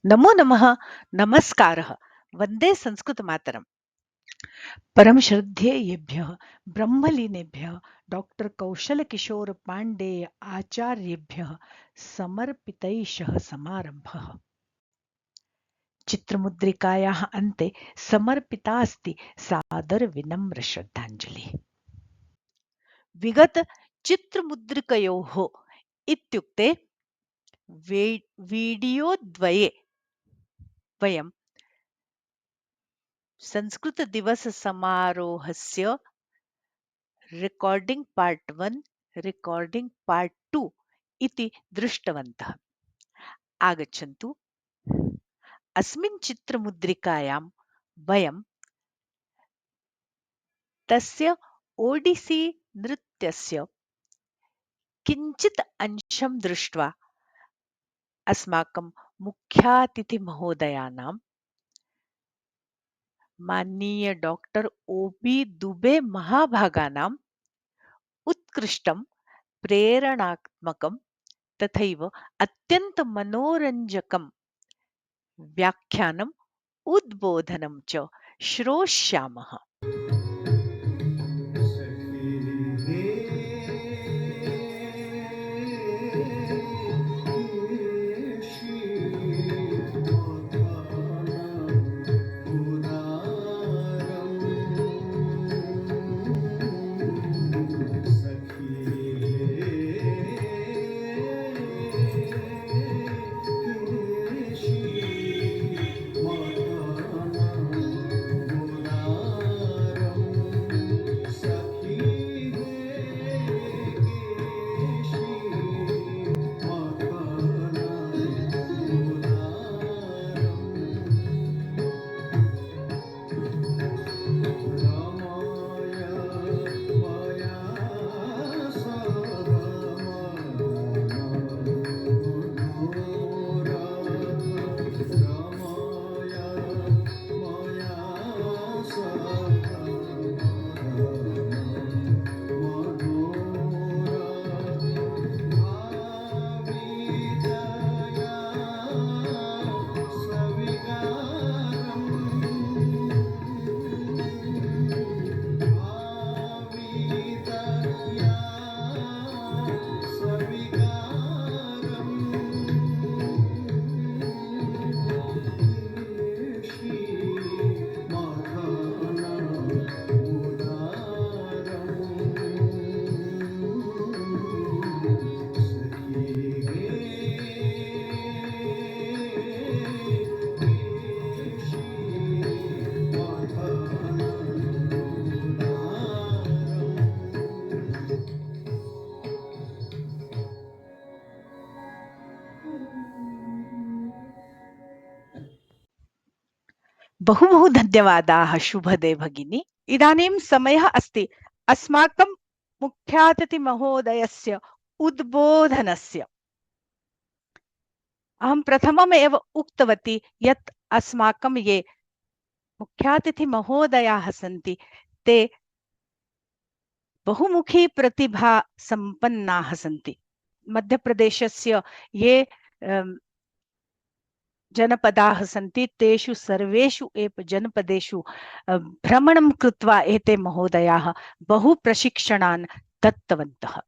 नमो नमः, नमस्कारः, वन्दे संस्कृतमातरम्। परमश्रद्धेयेभ्यः ब्रह्मलीनेभ्यः डॉक्टर कौशलकिशोर पाण्डेय आचार्येभ्यः समर्पितैषः समारम्भः। चित्रमुद्रिकायाः अन्ते समर्पिता अस्ति सादरविनम्र श्रद्धाञ्जलिः। विगत चित्रमुद्रिकयोः इत्युक्ते वीडियोद्वये वयं संस्कृतदिवससमारोहस्य रेकॉर्डिंग पार्ट 1, रेकॉर्डिंग पार्ट 2 इति दृष्टवन्तः। आगच्छन्तु अस्मिन् चित्रमुद्रिकायां वयं तस्य ओडिसी नृत्यस्य किञ्चित् अंशं दृष्ट्वा अस्माकं मुख्यातिथिमहोदयानां माननीय डॉक्टर ओ.पी. दुबे महाभागानाम् उत्कृष्टं प्रेरणात्मकं तथैव अत्यन्तमनोरञ्जकं व्याख्यानम् उद्बोधनं च श्रोष्यामः। बहु बहु धन्यवादाः शुभदे भगिनी। इदानीं समयः अस्ति अस्माकं मुख्यातिथिमहोदयस्य उद्बोधनस्य। अहं प्रथममेव उक्तवती यत् अस्माकं ये मुख्यातिथिमहोदयाः सन्ति ते बहुमुखी प्रतिभा सम्पन्नाः सन्ति। मध्यप्रदेशस्य ये जनपदाः सन्ति तेषु सर्वेषु एव जनपदेषु भ्रमणं कृत्वा एते महोदयाः बहु प्रशिक्षणान् दत्तवन्तः।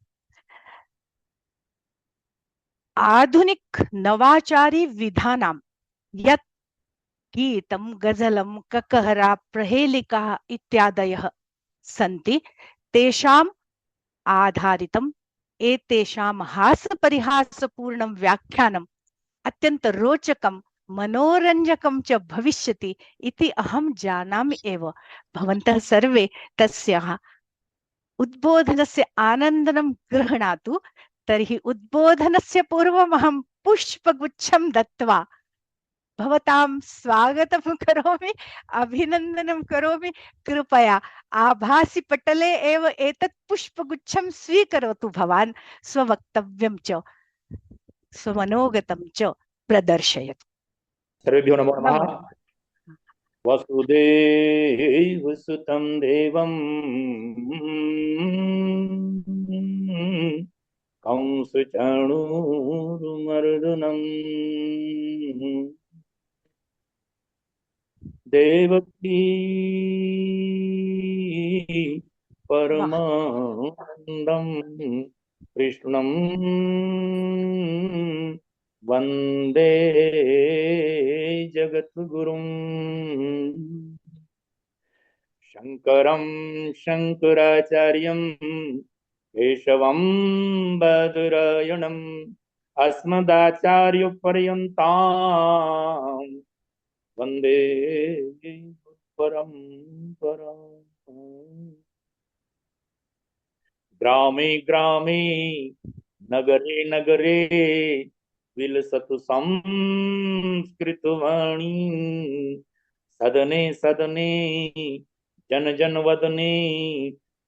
आधुनिक नवाचारी विधानां यत् गीतं गजलं ककहरा प्रहेलिका इत्यादयः सन्ति तेषाम् आधारितम् एतेषां हास्यपरिहासपूर्णं व्याख्यानम् अत्यन्त रोचकं मनोरञ्जकं च भविष्यति इति अहं जानामि एव। भवन्तः सर्वे तस्याः उद्बोधनस्य आनन्दनं गृह्णातु। तर्हि उद्बोधनस्य पूर्वम् अहं पुष्पगुच्छं दत्वा भवतां स्वागतं करोमि, अभिनन्दनं करोमि। कृपया आभासीपटले एव एतत् पुष्पगुच्छं स्वीकरोतु भवान्। स्ववक्तव्यं च स्वमनोगतं च प्रदर्शयतु। सर्वेभ्यो नमो नमः। वसुदेवसुतं देवं कंसचाणूरमर्दनम् देवकी वाह परमानंदम कृष्णं वंदे जगद्गुरुं शंकरं शंकराचार्यं केशवं बादरायणम् अस्मदाचार्यपर्यन्तां वन्दे परम्पराम् ग्रामे ग्रामे नगरे नगरे विलसतु संस्कृतवाणी सदने सदने जन जन वदने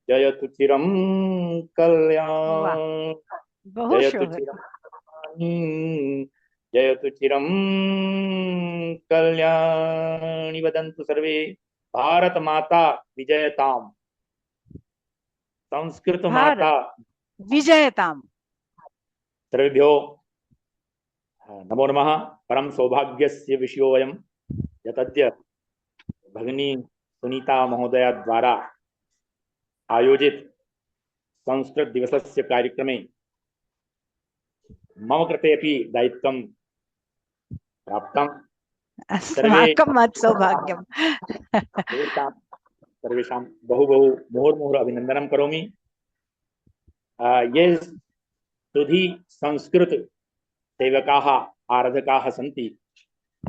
जयतु चिरं वाह कल्याण बहुत जयतु शोभत चिरं जयतु चिरं कल्याणि वदन्तु सर्वे भारत माता विजयताम् संस्कृत भारत माता विजयताम। सर्वेभ्यो नमो नमः। परम सौभाग्यस्य विषयोऽयं यतद्य भगिनी सुनीता महोदया द्वारा आयोजित संस्कृत दिवसस्य कार्यक्रमे मम कृते अपि दायित्वं प्राप्तं। सर्वे अस्माकं मत् सौभाग्यम। तेषां सर्वेषां बहु बहु मुहुर्मुहुर् अभिनन्दनं करोमि। ये सुधी संस्कृत सेवकाः आराधकाः सन्ति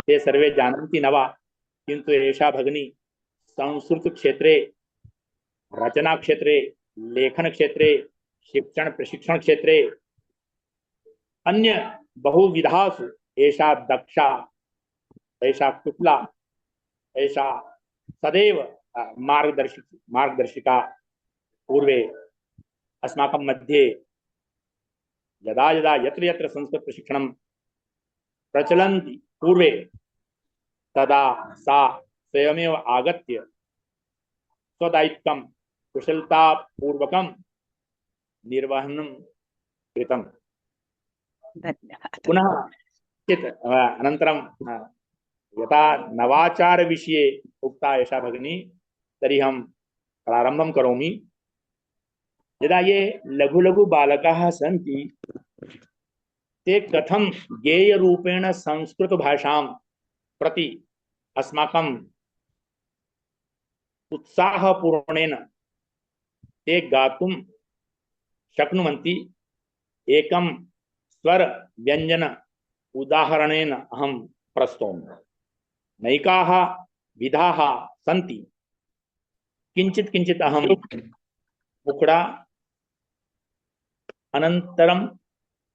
ते सर्वे जानन्ति न वा, किन्तु एषा भगिनी संस्कृत क्षेत्रे, रचना क्षेत्रे, लेखन क्षेत्रे, शिक्षण प्रशिक्षण क्षेत्रे, अन्य बहुविधासु एषा दक्षा, एषा कुशला, एषा सदैव मार्गदर्शिका। पूर्वे अस्माकं मध्ये यदा यदा यत्र यत्र संस्कृत प्रशिक्षणं प्रचलन्ति पूर्वे, तदा सा स्वयमेव आगत्य स्वदायित्वं कुशलतापूर्वकं निर्वहनं कृतम्। धन्यवाद। पुनः अनन्तरं यथा नवाचार विषये उक्ता एषा भगिनी, तर्हि अहं प्रारम्भं करोमि। यदा ये लघु लघु बालकाः सन्ति ते कथं गेयरूपेण संस्कृतभाषां प्रति अस्माकं उत्साहपूर्णेन ते गातुं शक्नुवन्ति, एकं स्वर व्यञ्जन उदाहरणेन अहं प्रस्तौमि। नैकाः विधाः सन्ति, किञ्चित् किञ्चित् अहं मुखड़ा अनन्तरम्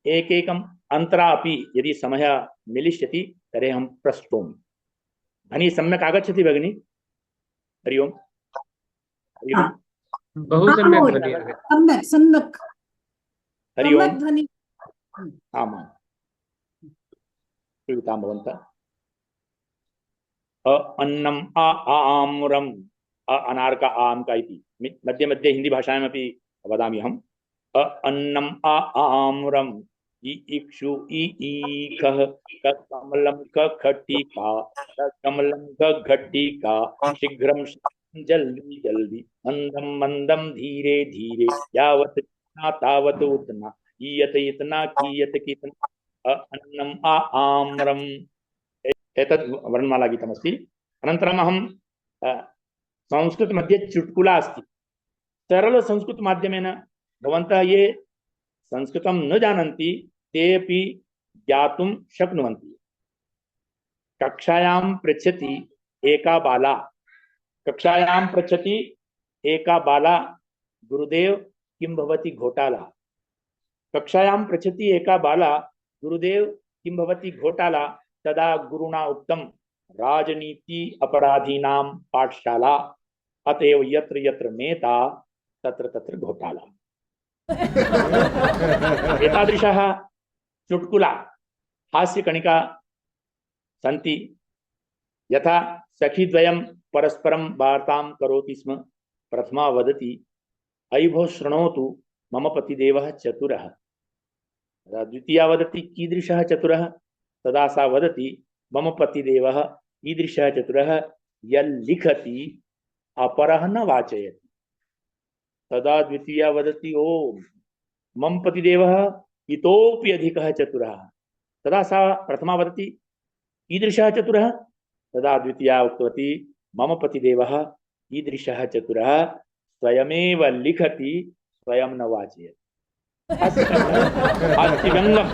एकैकम् अन्तरा अपि यदि समयः मिलिष्यति तर्हि अहं प्रस्तौमि। ध्वनिः सम्यक् आगच्छति भगिनि? हरि ओम्। हरि ओम्। बहु सम्यक् ध्वनिः आगच्छति। सम्यक् सम्यक् हरि ओम्। ध्वनि। आमां श्रूयतां भवन्तः। अ अन्नम आ आम्रम, अ अनार का आम का इति मध्ये मध्ये हिंदी भाषायामपि वदामि अहम्। अ अन्नम आ आम्रम, इ इक्षु इ ईखः, क कमलं क खट्टिका, क कमलं क घट्टिका, शीघ्रं शीघ्रं जल्दी जल्दी, मंदम मंदम धीरे धीरे, यावत् इतना तावत् उतना, ईयत इतना कीयत कितना, अ अन्नम आ आम्रम। एतद् वर्णमाला गीतमस्ति। अनन्तरम् अहं संस्कृतमध्ये चुट्कुला अस्ति, सरलसंस्कृतमाध्यमेन भवन्तः ये संस्कृतं न जानन्ति ते अपि ज्ञातुं शक्नुवन्ति। कक्षायां पृच्छति एका बाला, कक्षायां पृच्छति एका बाला, गुरुदेव किं भवति घोटाला। कक्षायां पृच्छति एका बाला, गुरुदेव किं भवति घोटाला। तदा गुरुणा उक्तं राजनीति अपराधीनां पाठशाला, अतएव यत्र यत्र नेता तत्र तत्र घोटाला। एतादृशः चुट्कुला हास्यकणिका सन्ति। यथा सखीद्वयं परस्परं वार्तां करोति स्म, प्रथमा वदति अयि भो शृणोतु मम पतिदेवः चतुरः। द्वितीया वदति कीदृशः चतुरः। तदा सा वदति मम पतिदेवः ईदृशः चतुरः यल् लिखति अपरः न वाचयति तदा द्वितीया वदति ओम मम पतिदेवः इतोपि अधिकः चतुरः तदा सा प्रथमा वदति कीदृशः चतुरः तदा द्वितीया उक्तवती मम पतिदेवः कीदृशः चतुरः स्वयमेव लिखति स्वयं न वाचयति हास्यव्यङ्गम्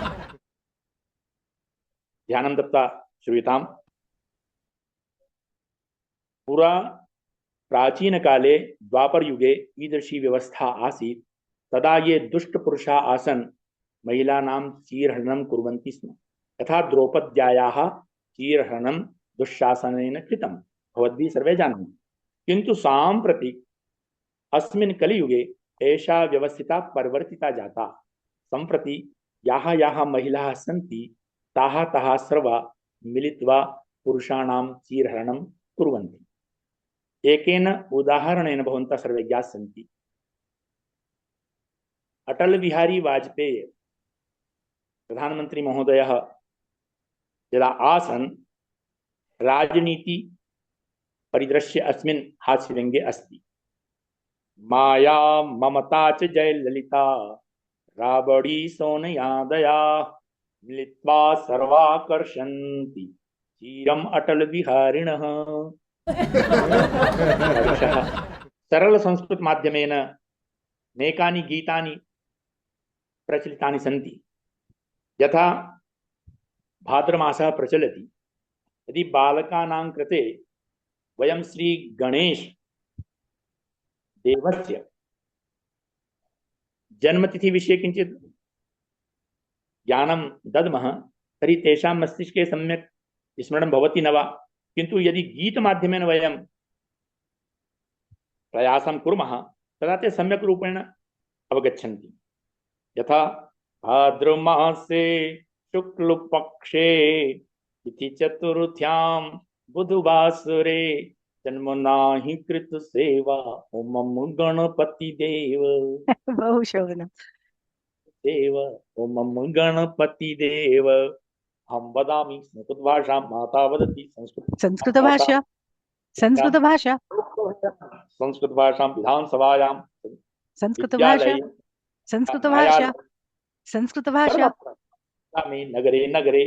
ध्यानं दत्त्वा श्रूयताम् पुरा प्राचीन काले द्वापर युगे ईदृशी व्यवस्था आसीत् तदा ये दुष्ट पुरुषाः आसन् महिलानां चीरहरणं कुर्वन्ति स्म तथा द्रौपद्यायाः चीरहरणं दुःशासनेन कृतं भवद्भिः सर्वे जानन्ति किन्तु साम्प्रति अस्मिन् कलियुगे एषा व्यवस्थिता परिवर्तिता जाता सम्प्रति याः महिलाः सन्ति ताः सर्वा मिलित्वा पुरुषाणां चीरहरणं कुर्वन्ति एकेन उदाहरणेन भवन्तः सर्वे ज्ञास्यन्ति अटल बिहारी वाजपेयी प्रधानमंत्री महोदयः यदा आसन् राजनीति परिदृश्य अस्मिन् हास्यव्यङ्गे अस्ति माया ममता च जयललिता राबड़ी सोनयादया मिलित्वा सर्वाकर्षन्ति चीरम् अटल बिहारिणः सरल संस्कृत माध्यमेन अनेकानि गीतानि प्रचलितानि सन्ति यथा भाद्रमासः प्रचलति यदि बालकानां कृते वयं श्री गणेश देवस्य जन्मतिथि विषये किञ्चित् ज्ञानं दद्मः तर्हि तेषां मस्तिष्के सम्यक् स्मरणं भवति न वा किन्तु यदि गीतमाध्यमेन वयं प्रयासं कुर्मः तदा ते सम्यक् रूपेण अवगच्छन्ति यथा भाद्रमासे शुक्लपक्षे तिथि चतुर्थ्यां बुधवासरे जन्मनाहि कृत सेवा ओम गणपति देव बहु शोभनम् देव ओम गणपति देव हम वदामि संस्कृतभाषां माता वदति संस्कृतभाषा संस्कृतभाषा संस्कृतभाषां विधानसभायां संस्कृतभाषा विद्यालये संस्कृतभाषा संस्कृतभाषा में नगरे नगरे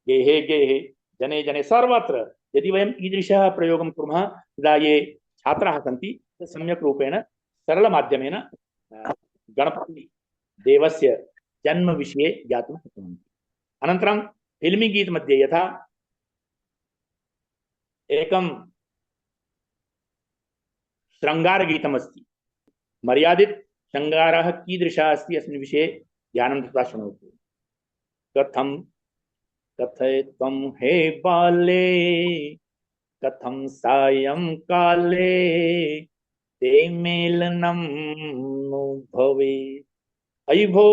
गेहे गेहे जने जने सर्वत्र यदि वयम् ईदृशः प्रयोगं कुर्मः तदा ये छात्राः सन्ति सम्यक् रूपेण सरलमाध्यमेन गणपति देवस्य जन्म विषये ज्ञातुं शक्नुवन्ति अनन्तरं फिल्मी गीत मध्ये यथा एकं शृङ्गारगीतमस्ति मर्यादित शृङ्गारः कीदृशः अस्ति अस्मिन् विषये ज्ञानं दत्त्वा शृणोतु कथं कथयित्वं हे बाले कथं सायंकाले ते मेलनं नु भवेत् अयि भो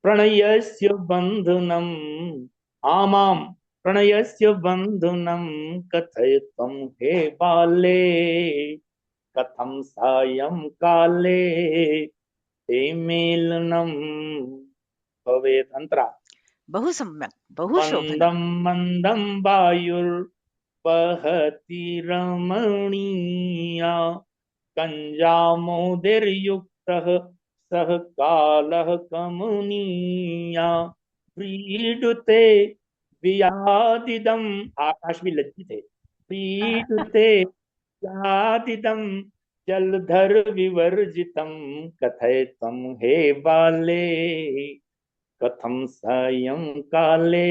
प्रणयस्य बन्धनम् आमां प्रणयस्य बन्धनं कथयित्वं हे बाले कथं सायंकाले ते मेलनं भवेत् अन्तरा बहु सम्यक् बहु शोभनम् मन्दं मन्दं वायुर्वहति रमणीया कञ्जामोदिर्युक्तः सः कालः कमनीया प्रीडुते वियादिदम् आकाश भी लज्जित है प्रीडुते वियादिदम् जलधर विवर्जितं कथयित्वं हे बाले कथं सायंकाले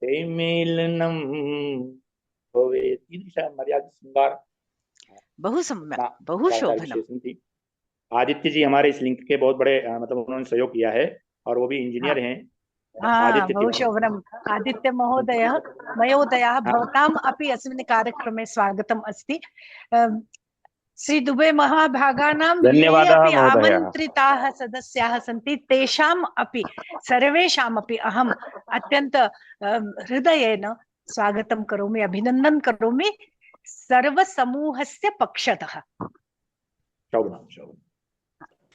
ते मेलनं भवेत् ईदृशः मर्यादित श्रृंगार बहु सम्यक् बहु शोभनम् आदित्य जी हमारे इस लिंक के बहुत बड़े मतलब उन्होंने सहयोग किया है और वो भी इंजीनियर हैं आदित्य बहु शोभनम् आदित्य महोदयः भवताम् अपि अस्मिन् कार्यक्रमे स्वागतम् अस्ति श्री दुबे महाभागानां ये अपि आमन्त्रिताः सदस्याः सन्ति तेषाम् अपि सर्वेषामपि अहम् अत्यन्त हृदयेन स्वागतं करोमि अभिनन्दनं करोमि सर्वसमूहस्य पक्षतः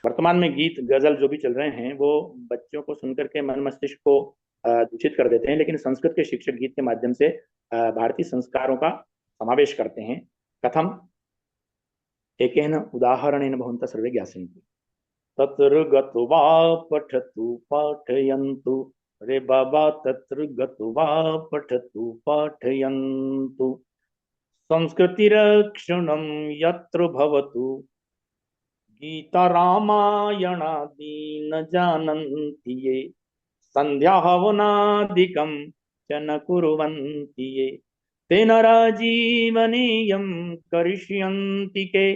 वर्तमान में गीत गजल जो भी चल रहे हैं वो बच्चों को सुनकर के मन मस्तिष्क को दूषित कर देते हैं लेकिन संस्कृत के शिक्षक गीत के माध्यम से भारतीय संस्कारों का समावेश करते हैं। कथम एकेन उदाहरणेन भवन्तः सर्वे ज्ञास्यन्ति। तत्र गत्वा पठतु पाठयन्तु, रे बाबा तत्र गत्वा पठतु पाठयन्तु, संस्कृतिरक्षणं यत्र भवतु, गीता रामायणादि न जानन्ति ये, संध्या हवनादिकं च न कुर्वन्ति ये, तेन राजीवनेयं करिष्यन्ति के,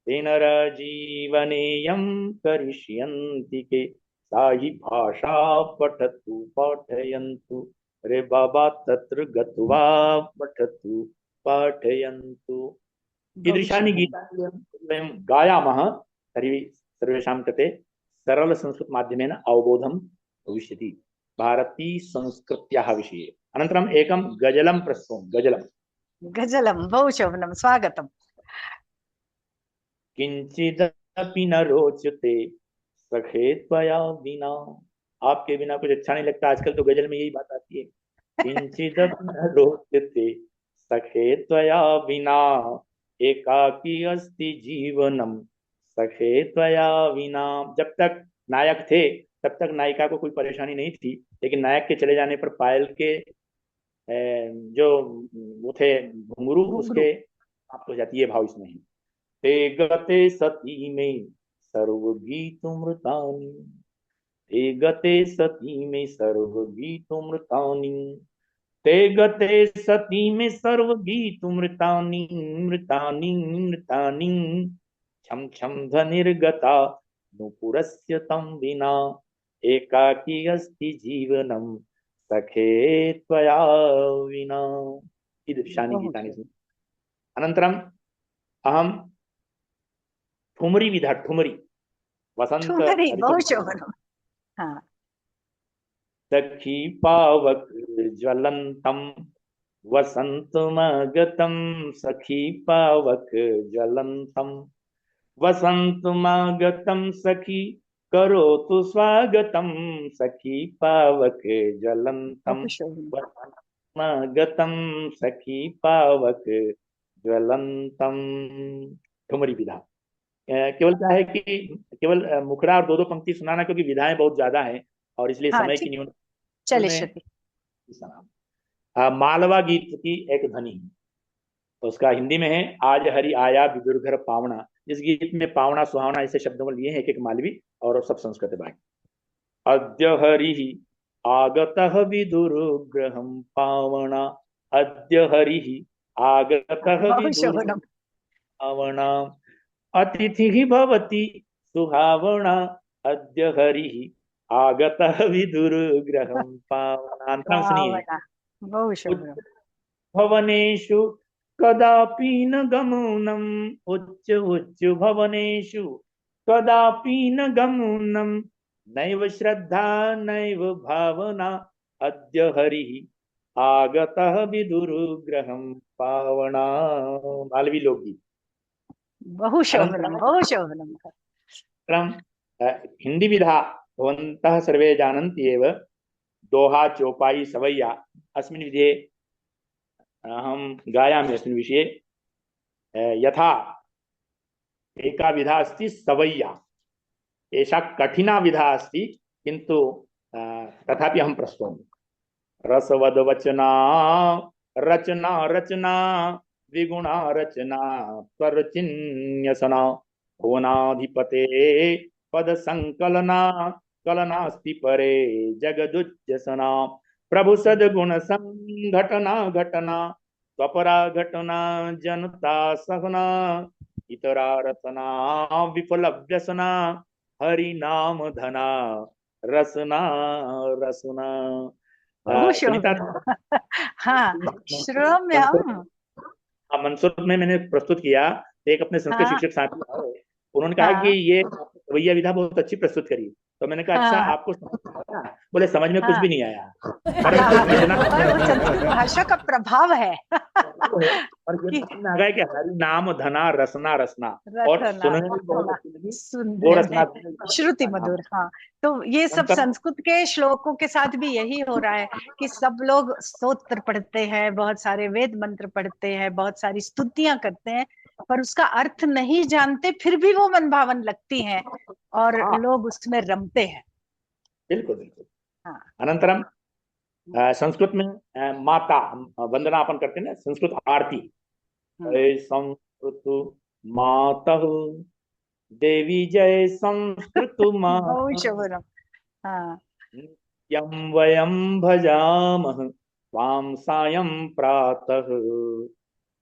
तेन राजीवनेयं करिष्यन्ति के, सा हि भाषा पठतु पाठयन्तु, रे बाबा तत्र गत्वा पठतु पाठयन्तु। ईदृशानि गीतानि वयं गायामः तर्हि सर्वेषां कृते सरलसंस्कृतमाध्यमेन अवबोधं भविष्यति भारतीयसंस्कृत्याः विषये। अनन्तरम् एकं गजलं प्रस्तौमि। गजलं बहु शोभनं, स्वागतम्। किंचिदपि न रोचते सखे त्वया बिना, आपके बिना कुछ अच्छा नहीं लगता। आजकल तो गजल में यही बात आती है, किंचिदपि न रोचते सखे त्वया बिना, एकाकी अस्ति जीवनम सखे त्वया विना। जब तक नायक थे तब तक नायिका को कोई परेशानी नहीं थी, लेकिन नायक के चले जाने पर पायल के जो वो थे घुंघरू, उसके समाप्त हो जाती है। भाव इसमें है, ते गते सती में सर्वगीतमृतानि, ते गते सती में सर्वगीतमृतानि, ते गते सती में सर्वगीतमृतानि, मृतानि मृतानि, छम छम ध्वनिर्गता नुपुरस्य तं विना, एकाकी अस्ति जीवनम सखे त्वया विना। ईदृशानि गीतानि सन्ति। अनन्तरम् अहं ठुमरी विधा, ठुमरी वसंत बहु शोभनं। हाँ। सखी पावक ज्वलंतम वसंतमगतम, सखी पावक ज्वलंतम वसंतमगतम, सखी करोतु स्वागतम, सखी पावक ज्वलंतम वसंतमगतम, सखी पावक ज्वलंतम। ठुमरी विधा केवल क्या है कि केवल मुखड़ा और दो दो पंक्ति सुनाना, क्योंकि विधाएं बहुत ज्यादा हैं और इसलिए हाँ, समय की न्यूनता। चलिए मालवा गीत की एक ध्वनि है, तो उसका हिंदी में है, आज हरि आया विदुर घर पावना। इस गीत में पावना सुहावना ऐसे शब्दों में लिए हैं, एक एक मालवी और सब संस्कृत है बाकी। अद्य हरि आगतः विदुर गृहं पावना, अद्य हरि आगतः विदुर पावना, अतिथि भवति सुहावना, अद्य हरि आगतः विदुर गृहं पावना। सुनिए, भवनेषु कदापि न गमनम्, उच्च उच्च भवनेषु कदापि न गमनम्, नैव श्रद्धा नैव भावना, अद्य हरिः आगतः विदुर गृहं पावना। मालवी लोकगीत। बहु शोभनं। हिंदी विधा भवन्तः सर्वे जानन्ति एव, दोहा चौपाई सवैया। अस्मिन् विधे अहं गायामि। अस्मिन् विषये यथा एका विधा अस्ति सवैया, एषा कठिना विधा अस्ति, किन्तु तथापि अहं प्रस्तौमि। रसवदवचना रचना रचना द्विगुणा रचना स्वरचिन्यसना, भुवनाधिपते पद संकलना, कलनास्ति परे जगदुच्चसना, प्रभु सद्गुण संघटना घटना, स्वपरा घटना जनता सहना, इतरा रसना विफल व्यसना, हरि नाम धना रसना रसना। हाँ, श्रम्यम। मंसूर में मैंने प्रस्तुत किया। एक अपने संस्कृत शिक्षक साथी आए, उन्होंने कहा हाँ। कि ये रवैया विधा बहुत अच्छी प्रस्तुत करी। तो मैंने कहा अच्छा हाँ। आपको समझ में आया? बोले समझ में कुछ हाँ। भी नहीं आया, हाँ, परंतु इतना पर वो संस्कृत भाषा का प्रभाव है वो है, और ये कि समझ में आ गया कि हरि नाम धना रसना रसना, और रटना सुनने में बहुत रटना अच्छी लगी। सुनने वो में रसना श्रुति मधुर। हाँ, तो ये सब अंतर संस्कृत के श्लोकों के साथ भी यही हो रहा है कि सब लोग स्तोत्र पढ़ते हैं, बहुत सारे वेद मंत्र पढ़ते हैं, बहुत सारी स्तुतियां करते हैं, पर उसका अर्थ नहीं जानते, फिर भी वो मनभावन लगती हैं और हाँ लोग उसमें रमते हैं। बिल्कुल बिल्कुल। हाँ। अनंतरम संस्कृत में माता हम वंदना अपन करते हैं ना, संस्कृत आरती। जय संस्कृत मातः, देवी जय संस्कृत बहु माता, शोभनम। हाँ। नित्यं वयं भजामः त्वां सायं प्रातः,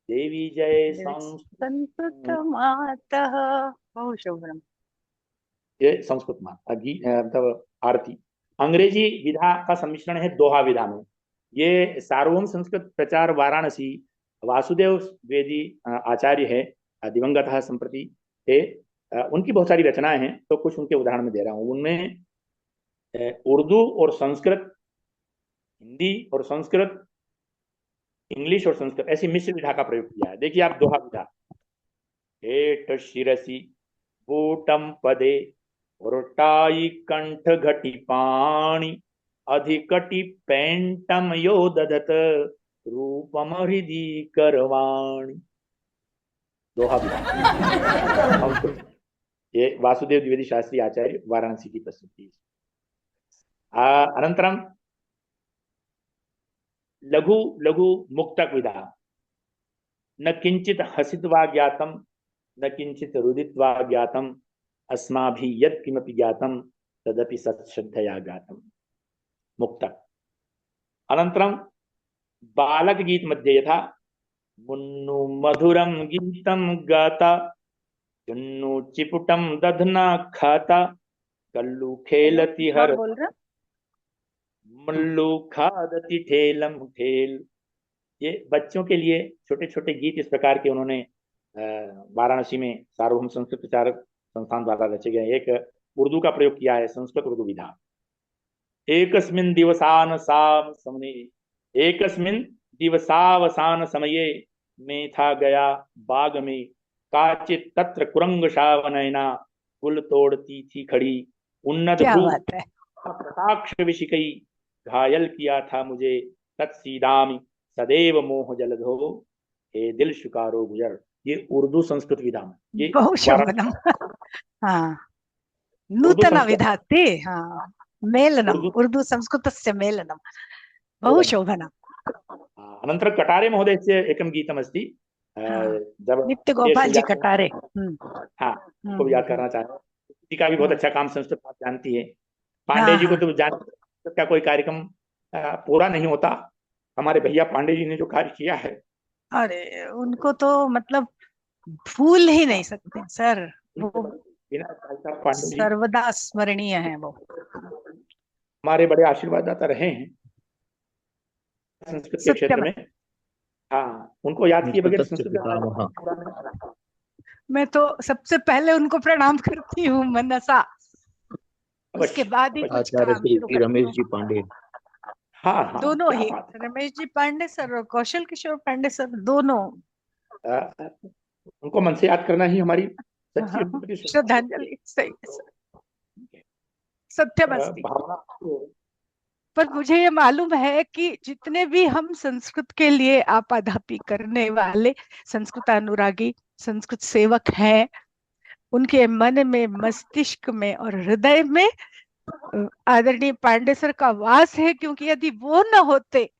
देवी जय संस्कृत संस्कृत। मातः। बहु शोभनम। ये संस्कृत मतलब आरती। अंग्रेजी विधा का सम्मिश्रण है दोहा विधा में। ये सार्वभौम संस्कृत प्रचार वाराणसी वासुदेव द्विवेदी आचार्य है, दिवंगत है संप्रति थे। उनकी बहुत सारी रचनाएं हैं, तो कुछ उनके उदाहरण में दे रहा हूँ। उनमें उर्दू और संस्कृत, हिंदी और संस्कृत, इंग्लिश और संस्कृत, ऐसी मिश्र विधा का प्रयोग किया है। देखिए आप दोहा विधा। हेट शिरसी बूटम पदे उरटाई कंठ घटी पाणी, अधिकटि पेंटम यो दधत रूपम हृदि करवाणी। दोहा विधा। ये वासुदेव द्विवेदी शास्त्री आचार्य वाराणसी की प्रस्तुति। अनंतरम लघु लघु मुक्तक विधा। न किंचित हसित्वा ज्ञातम, न किंचित रुदित्वा ज्ञातम, अस्माभि यत् किमपि ज्ञातम तदपि सत्श्रद्धया ज्ञातम। मुक्तक। अनंतरम बालक गीत मध्ये यथा मुन्नु मधुरम गीतम गाता, चुन्नु चिपुटम दधना खाता, कल्लू खेलती हाँ, हर बोल रहा। मल्लू खादती ठेलम ठेल। ये बच्चों के लिए छोटे छोटे गीत इस प्रकार के उन्होंने वाराणसी में सार्वभौम संस्कृत प्रचार संस्थान द्वारा रचे गए। एक उर्दू का प्रयोग किया है, संस्कृत उर्दू विधा। एकस्मिन् दिवसान साम समये, एकस्मिन् दिवसावसान समये मेथा गया बाग में, काचित तत्र कुरंग शावनयना, कुल तोड़ती थी खड़ी, उन्नत क्या भ्रू बात है। कटाक्ष विशिकई, घायल किया था मुझे तत्सीदामी सदैव मोह जलधो, हे दिल शुकारो गुजर। ये उर्दू संस्कृत विधा में, ये बहु शोभनम। वाराणसी हाँ, उर्दू नूतन संस्कृत विधाते। हाँ, मेलनम, उर्दू। उर्दू संस्कृतस्य मेलनम। बहु शोभनम। अनंतर कटारे महोदयस्य एकं गीतमस्ति। हाँ, जब नित्य देश गोपाल जी याद, कटारे। हाँ उनको याद करना चाहे, किसी का भी बहुत अच्छा काम संस्कृत आप जानती है। पांडे हाँ जी को हाँ। तो जान, का कोई कार्यक्रम पूरा नहीं होता। हमारे भैया पांडे जी ने जो कार्य किया है, अरे उनको तो मतलब भूल ही नहीं सकते सर, वो बिना साहब पांडे जी सर्वदा स्मरणीय है वो। हमारे बड़े आशीर्वाददाता रहे हैं संस्कृत के क्षेत्र सत्यम। में। हाँ, उनको याद किए बगैर संस्कृतस्य संस्कृत का पितामहः। पूरा नहीं होता। मैं तो सबसे पहले उनको प्रणाम करती हूँ मनसा, उसके अवश्य बाद ही कुछ आचार्य काम श्री शुरू श्री करती रमेश हूँ। जी पांडे। हाँ हाँ, दोनों क्या ही, बात है। रमेश जी पांडे सर और कौशल किशोर पांडे सर, दोनों। अ, उनको मन से याद करना ही हमारी सच्ची हाँ, हृदय की श्रद्धांजलि। सही है सर, सत्यमस्ति। भावना को। पर मुझे ये मालूम है कि जितने भी हम संस्कृत के लिए आपाधापी करने वाले संस्कृत अनुरागी, संस्कृत सेवक हैं, उनके मन में, मस्तिष्क में और हृदय में आदरणीय पांडे सर का वास है, क्योंकि यदि वो न होते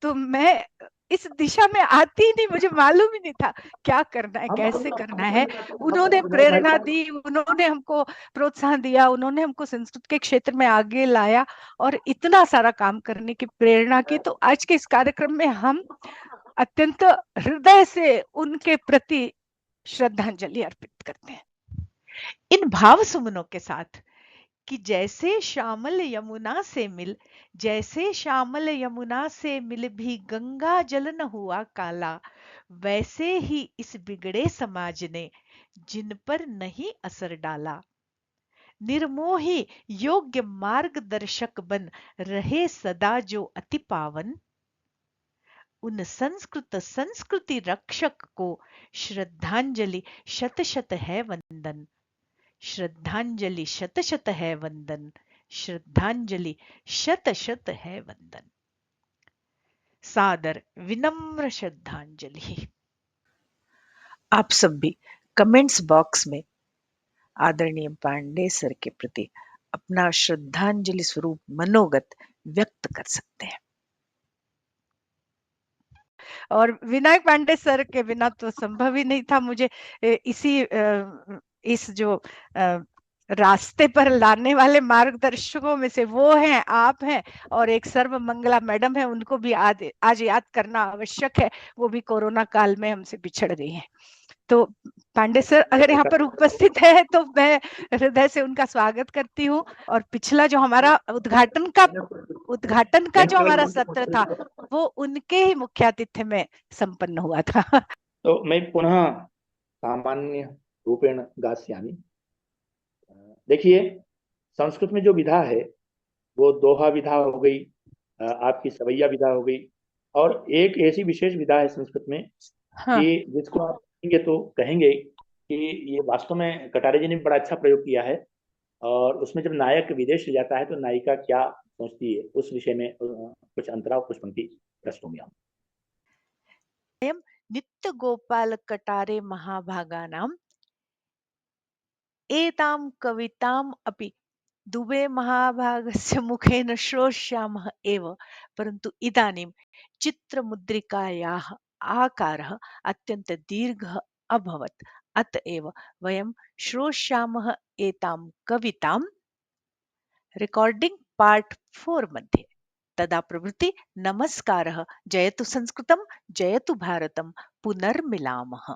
तो मैं इस दिशा में आती ही नहीं। मुझे मालूम ही नहीं था क्या करना है, कैसे करना है। उन्होंने प्रेरणा दी, उन्होंने हमको प्रोत्साहन दिया, उन्होंने हमको संस्कृत के क्षेत्र में आगे लाया और इतना सारा काम करने की प्रेरणा की। तो आज के इस कार्यक्रम में हम अत्यंत हृदय से उनके प्रति श्रद्धांजलि अर्पित करते हैं। इन भाव सुमनों के साथ कि जैसे श्यामल यमुना से मिल, जैसे श्यामल यमुना से मिल भी गंगा जल न हुआ काला, वैसे ही इस बिगड़े समाज ने जिन पर नहीं असर डाला। निर्मोही योग्य मार्गदर्शक बन रहे सदा जो अति पावन, उन संस्कृत संस्कृति रक्षक को श्रद्धांजलि शत शत है वंदन। श्रद्धांजलि शत शत है वंदन। श्रद्धांजलि शत शत है वंदन। सादर विनम्र श्रद्धांजलि। आप सब भी कमेंट्स बॉक्स में आदरणीय पांडे सर के प्रति अपना श्रद्धांजलि स्वरूप मनोगत व्यक्त कर सकते हैं। और विनायक पांडे सर के बिना तो संभव ही नहीं था मुझे इस जो रास्ते पर लाने वाले मार्गदर्शकों में से वो हैं, आप हैं, और एक सर्व मंगला मैडम है, उनको भी आज याद करना आवश्यक है। वो भी कोरोना काल में हमसे बिछड़ गई हैं। तो पांडे सर अगर यहाँ पर उपस्थित है तो मैं हृदय से उनका स्वागत करती हूँ। और पिछला जो हमारा उद्घाटन का जो हमारा सत्र था वो उनके ही मुख्यातिथ्य में संपन्न हुआ था। तो मैं पुनः सामान्य रूपेण गास्यामि। देखिए, संस्कृत में जो विधा है वो दोहा विधा हो गई, आपकी सवैया विधा हो गई, और एक ऐसी विशेष विधा है संस्कृत में हाँ। कि जिसको आप कहेंगे तो कहेंगे कि ये वास्तव में कटारे जी ने बड़ा अच्छा प्रयोग किया है। और उसमें जब नायक विदेश जाता है तो नायिका क्या सोचती है उस विषय में कुछ अंतरा कुछ पंक्ति प्रस्तुम्य। नित्य गोपाल कटारे महाभागानां एतां कविताम् अपि दुबे महाभागस्य मुखेन श्रोष्यामः एव, परन्तु इदानीं चित्रमुद्रिकायाः आकारः अत्यन्त दीर्घः अभवत्, अतएव वयं श्रोष्यामः एतां कवितां रिकॉर्डिंग पार्ट 4 मध्ये। तदा प्रभृति नमस्कारः। जयतु संस्कृतं, जयतु भारतं। पुनर्मिलामः।